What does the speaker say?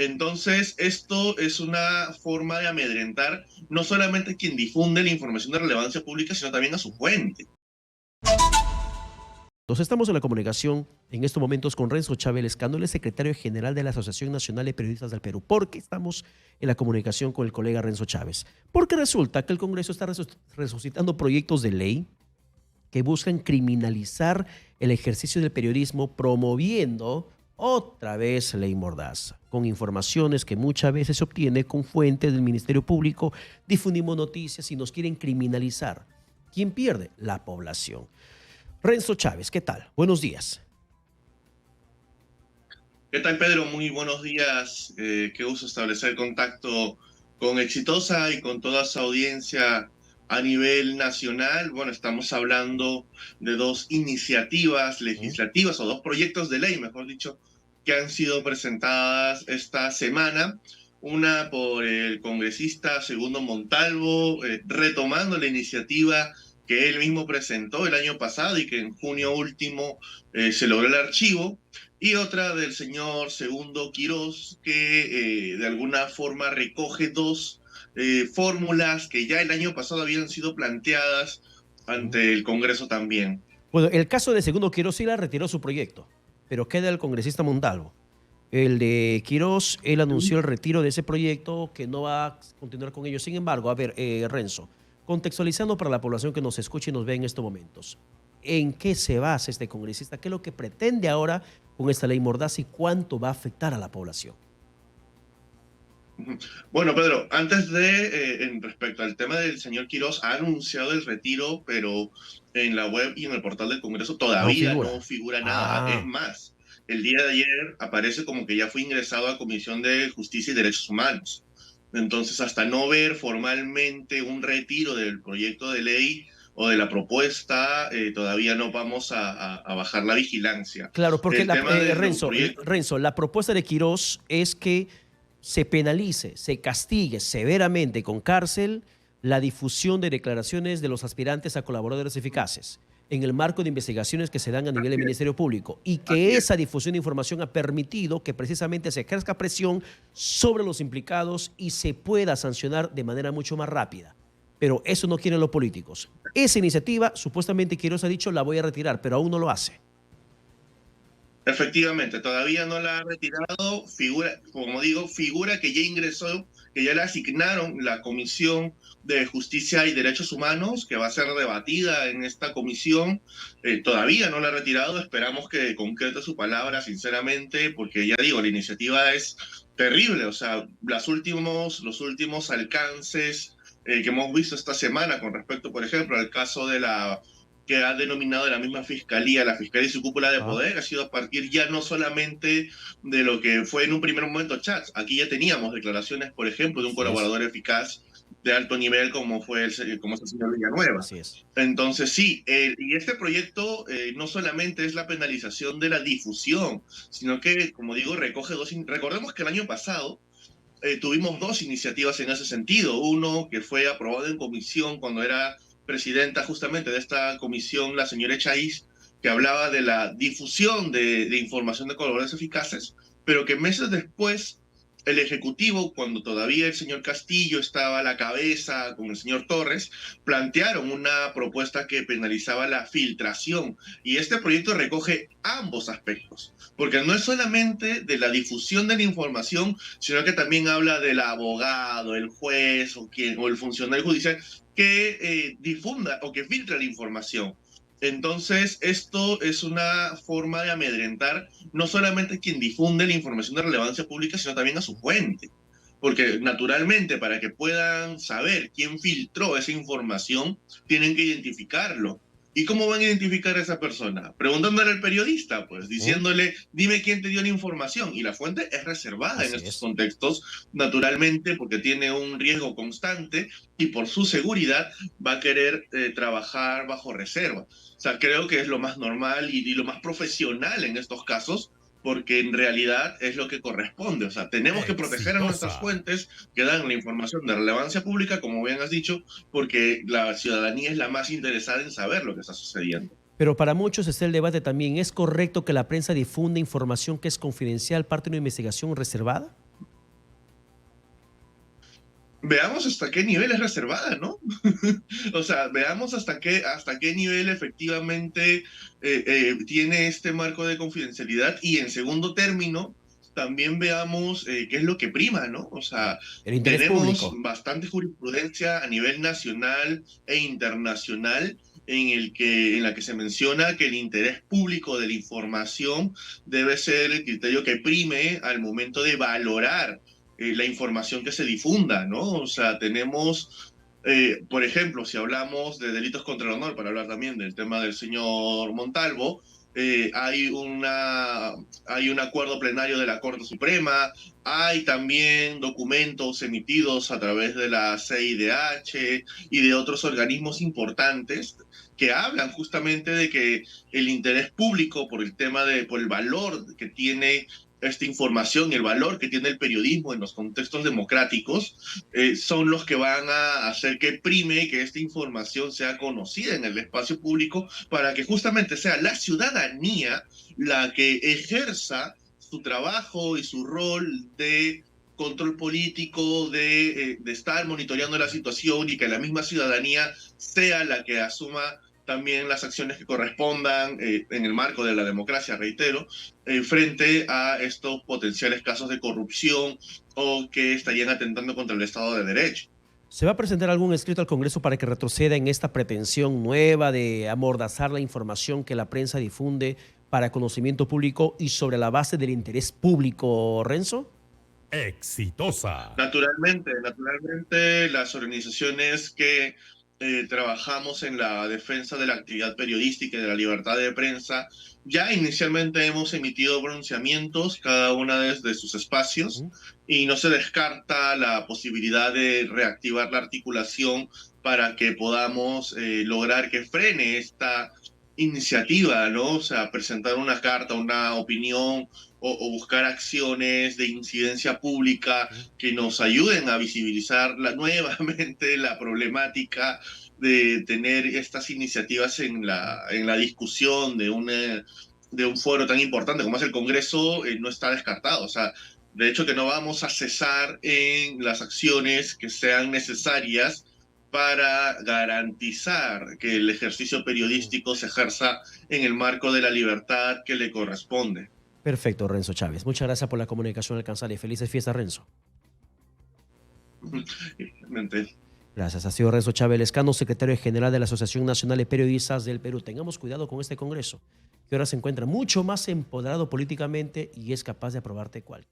Entonces, esto es una forma de amedrentar no solamente a quien difunde la información de relevancia pública, sino también a su fuente. Entonces estamos en la comunicación en estos momentos con Renzo Chávez Lescano, el secretario general de la Asociación Nacional de Periodistas del Perú. ¿Por qué estamos en la comunicación con el colega Renzo Chávez? Porque resulta que el Congreso está resucitando proyectos de ley que buscan criminalizar el ejercicio del periodismo, promoviendo otra vez ley Mordaza, con informaciones que muchas veces se obtiene con fuentes del Ministerio Público. Difundimos noticias y nos quieren criminalizar. ¿Quién pierde? La población. Renzo Chávez, ¿qué tal? Buenos días. ¿Qué tal, Pedro? Muy buenos días. Qué gusto establecer contacto con Exitosa y con toda su audiencia a nivel nacional. Bueno, estamos hablando de dos iniciativas legislativas o dos proyectos de ley, mejor dicho, que han sido presentadas esta semana. Una por el congresista Segundo Montalvo, retomando la iniciativa que él mismo presentó el año pasado y que en junio último se logró el archivo, y otra del señor Segundo Quirós, que de alguna forma recoge dos fórmulas que ya el año pasado habían sido planteadas ante el Congreso también. Bueno, el caso de Segundo Quirós sí la retiró su proyecto, pero queda el congresista Montalvo. El de Quirós, él anunció el retiro de ese proyecto, que no va a continuar con ello. Sin embargo, a ver, Renzo, contextualizando para la población que nos escucha y nos ve en estos momentos, ¿en qué se basa este congresista? ¿Qué es lo que pretende ahora con esta ley Mordaza y cuánto va a afectar a la población? Bueno, Pedro, antes de, en respecto al tema del señor Quirós, ha anunciado el retiro, pero en la web y en el portal del Congreso No todavía figura. no figura nada. Es Ah, más, el día de ayer aparece como que ya fue ingresado a Comisión de Justicia y Derechos Humanos. Entonces, hasta no ver formalmente un retiro del proyecto de ley o de la propuesta, todavía no vamos a bajar la vigilancia. claro, porque El tema de los proyectos. Renzo, la propuesta de Quirós es que se penalice, se castigue severamente con cárcel la difusión de declaraciones de los aspirantes a colaboradores eficaces en el marco de investigaciones que se dan a nivel del Ministerio Público, y Así que es. esa difusión de información ha permitido que precisamente se ejerza presión sobre los implicados y se pueda sancionar de manera mucho más rápida. Pero eso no quieren los políticos. Esa iniciativa, supuestamente Quirós ha dicho, la voy a retirar, pero aún no lo hace. Efectivamente, todavía no la ha retirado, figura, como digo, figura que ya ingresó, que ya le asignaron la Comisión de Justicia y Derechos Humanos, que va a ser debatida en esta comisión. Todavía no la ha retirado, esperamos que concrete su palabra, sinceramente, porque ya digo, la iniciativa es terrible, o sea, los últimos alcances que hemos visto esta semana con respecto, por ejemplo, al caso de la que ha denominado la misma fiscalía, la fiscalía y su cúpula de Ah, poder, ha sido a partir ya no solamente de lo que fue en un primer momento chats. Aquí ya teníamos declaraciones, por ejemplo, de un así es, colaborador eficaz de alto nivel como como es el señor Villanueva. así es. Entonces, sí, y este proyecto no solamente es la penalización de la difusión, sino que, como digo, recoge dos. Recordemos que el año pasado tuvimos dos iniciativas en ese sentido. Uno que fue aprobado en comisión cuando era presidenta justamente de esta comisión, la señora Echaíz, que hablaba de la difusión de información de colaboradores eficaces, pero que meses después el Ejecutivo, cuando todavía el señor Castillo estaba a la cabeza con el señor Torres, plantearon una propuesta que penalizaba la filtración. Y este proyecto recoge ambos aspectos, porque no es solamente de la difusión de la información, sino que también habla del abogado, el juez o el funcionario judicial que difunda o que filtra la información. Entonces, esto es una forma de amedrentar no solamente a quien difunde la información de relevancia pública, sino también a su fuente. Porque naturalmente, para que puedan saber quién filtró esa información, tienen que identificarlo. ¿Y cómo van a identificar a esa persona? Preguntándole al periodista, pues, ¿Mm? diciéndole, dime quién te dio la información. Y la fuente es reservada en Así estos es. contextos, naturalmente, porque tiene un riesgo constante y por su seguridad va a querer trabajar bajo reserva. O sea, creo que es lo más normal y lo más profesional en estos casos, porque en realidad es lo que corresponde. O sea, tenemos que proteger a nuestras Exitosa. fuentes que dan la información de relevancia pública, como bien has dicho, porque la ciudadanía es la más interesada en saber lo que está sucediendo. Pero para muchos está el debate también. ¿Es correcto que la prensa difunda información que es confidencial, parte de una investigación reservada? veamos hasta qué nivel es reservada, ¿no? O sea, veamos hasta qué nivel efectivamente tiene este marco de confidencialidad y en segundo término, también veamos qué es lo que prima, ¿no? O sea, El interés tenemos público. bastante jurisprudencia a nivel nacional e internacional en la que se menciona que el interés público de la información debe ser el criterio que prime al momento de valorar la información que se difunda, ¿no? O sea, tenemos, por ejemplo, si hablamos de delitos contra el honor, para hablar también del tema del señor Montalvo, hay un acuerdo plenario de la Corte Suprema, hay también documentos emitidos a través de la CIDH y de otros organismos importantes que hablan justamente de que el interés público por el tema por el valor que tiene esta información y el valor que tiene el periodismo en los contextos democráticos, son los que van a hacer que prime que esta información sea conocida en el espacio público para que justamente sea la ciudadanía la que ejerza su trabajo y su rol de control político, de estar monitoreando la situación y que la misma ciudadanía sea la que asuma también las acciones que correspondan en el marco de la democracia, reitero, frente a estos potenciales casos de corrupción o que estarían atentando contra el Estado de Derecho. ¿Se va a presentar algún escrito al Congreso para que retroceda en esta pretensión nueva de amordazar la información que la prensa difunde para conocimiento público y sobre la base del interés público, Renzo? Exitosa. Naturalmente, las organizaciones que trabajamos en la defensa de la actividad periodística y de la libertad de prensa, ya inicialmente hemos emitido pronunciamientos, cada una desde sus espacios, y no se descarta la posibilidad de reactivar la articulación para que podamos lograr que frene esta iniciativa, ¿no? O sea, presentar una carta, una opinión o buscar acciones de incidencia pública que nos ayuden a visibilizar nuevamente la problemática de tener estas iniciativas en la discusión de un foro tan importante como es el Congreso, no está descartado. O sea, de hecho que no vamos a cesar en las acciones que sean necesarias para garantizar que el ejercicio periodístico se ejerza en el marco de la libertad que le corresponde. Perfecto, Renzo Chávez. Muchas gracias por la comunicación alcanzada y felices fiestas, Renzo. Gracias. Ha sido Renzo Chávez Lescano, secretario general de la Asociación Nacional de Periodistas del Perú. Tengamos cuidado con este Congreso, que ahora se encuentra mucho más empoderado políticamente y es capaz de aprobarte cualquier